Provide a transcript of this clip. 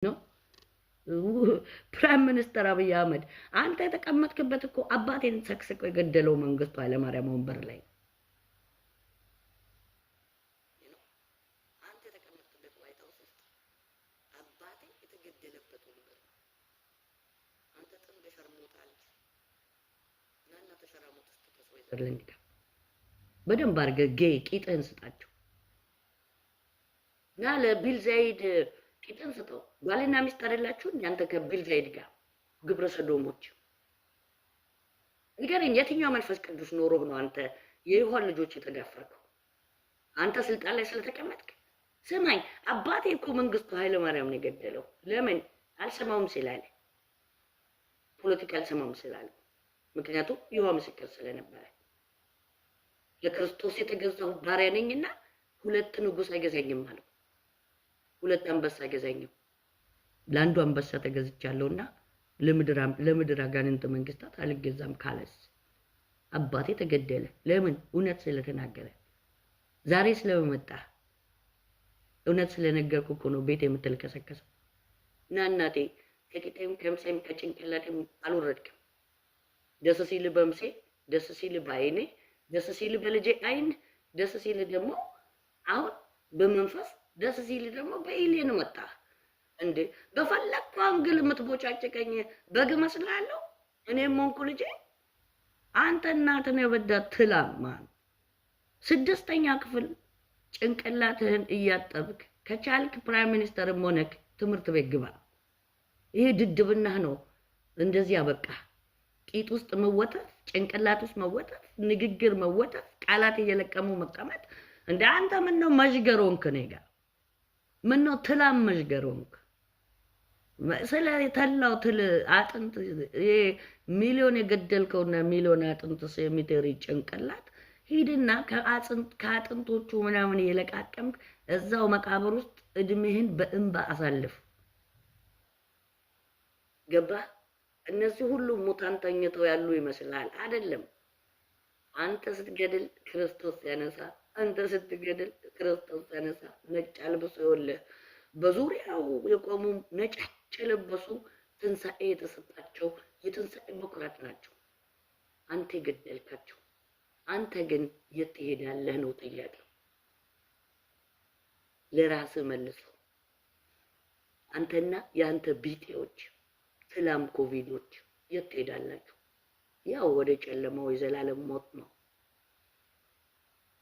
ነው ፕራይም ሚኒስተር አብይ አህመድ አንተ የተቀመጥክበት እኮ አባቴን ሰክስቆ የገደለው መንግስቱ ኃይለማርያም ወንበር ላይ አንተ የተቀመጥክበት ዋይት ሃውስ ውስጥ አባቴ የተገደለበት ወንበር አንተ ጥንብ ሸርሞታል ናና ተሸራሞት ተከሶ ይዘልንካ በደንብ አድርገህ ጌ ቂጥህን ስጣቸው ና ለቢል ዘይድ ቂጥን ስጠው ባልና ሚስት አይደላችሁ እናንተ ከቢል ዘይድ ጋር ግብረ ሰዶሞች ንገረኝ የትኛው መንፈስ ቅዱስ ኖሮህ ነው አንተ የይሖን ልጆች የተጋፈርከው አንተ ስልጣን ላይ ስለተቀመጥክ ስማኝ አባቴ እኮ መንግስቱ ኃይለ ማርያም ነው የገደለው ለምን አልሰማውም ስላለ ፖለቲካ አልሰማውም ስላለ ምክንያቱም ይሖ ምስክር ስለነበረ ለክርስቶስ የተገዛው ባሪያ ነኝና ሁለት ንጉስ አይገዛኝም ማለት ሁለት አንበሳ ገዛኝም ለአንዱ አንበሳ ተገዝቻለሁና ለምድር አጋንንት መንግስታት አልገዛም ካለስ አባቴ ተገደለ ለምን እውነት ስለተናገረ ዛሬ ስለመጣ እውነት ስለነገርኩ እኮ ነው ቤት የምትልከሰከሰው እና እናቴ ከቂጤም ከምሰም ከጭንቅላቴም አልወረድክም ደስ ሲል በምሴ ደስ ሲል ባይኔ ደስ ሲል በልጄ አይን ደስ ሲል ደግሞ አሁን በመንፈስ ደስ ሲል ደግሞ በኢሊን መጣ እንዴ በፈለግኩ አንግል የምትቦጫጨቀኝ በግ መስላለሁ እኔም ሞንኩ ልጄ አንተ እናትህ የበዳት ትላማን ስድስተኛ ክፍል ጭንቅላትህን እያጠብክ ከቻልክ ፕራይም ሚኒስተርም ሆነክ ትምህርት ቤት ግባ ይሄ ድድብናህ ነው እንደዚህ ያበቃ ቂጥ ውስጥ መወተፍ ጭንቅላት ውስጥ መወተፍ ንግግር መወተፍ ቃላት እየለቀሙ መቀመጥ እንደ አንተ ምን ነው መሽገሮንክ ነጋ ምን ነው ትላም መሽገሮንክ ስለ ተላው ትል አጥንት ይሄ ሚሊዮን የገደልከውና ሚሊዮን አጥንት ሴሚቴሪ ጭንቅላት ሂድና ከአጥንቶቹ ምናምን የለቃቀምክ እዛው መቃብር ውስጥ እድሜህን በእንባ አሳልፍ ገባ እነዚህ ሁሉ ሙታን ተኝተው ያሉ ይመስላል አይደለም አንተ ስትገድል ክርስቶስ ያነሳ አንተ ስትገድል ክርስቶስ ያነሳ ነጭ አልብሶ ይወለ በዙሪያው የቆሙ ነጭ ለበሱ ትንሳኤ የተሰጣቸው የትንሳኤ በኩራት ናቸው አንተ ገደልካቸው አንተ ግን የት ትሄዳለህ ነው ጥያቄው ለራስ መልሶ አንተና ያንተ ቢጤዎች ትላም ኮቪዶች የት ትሄዳላችሁ ያው ወደ ጨለማው የዘላለም ሞት ነው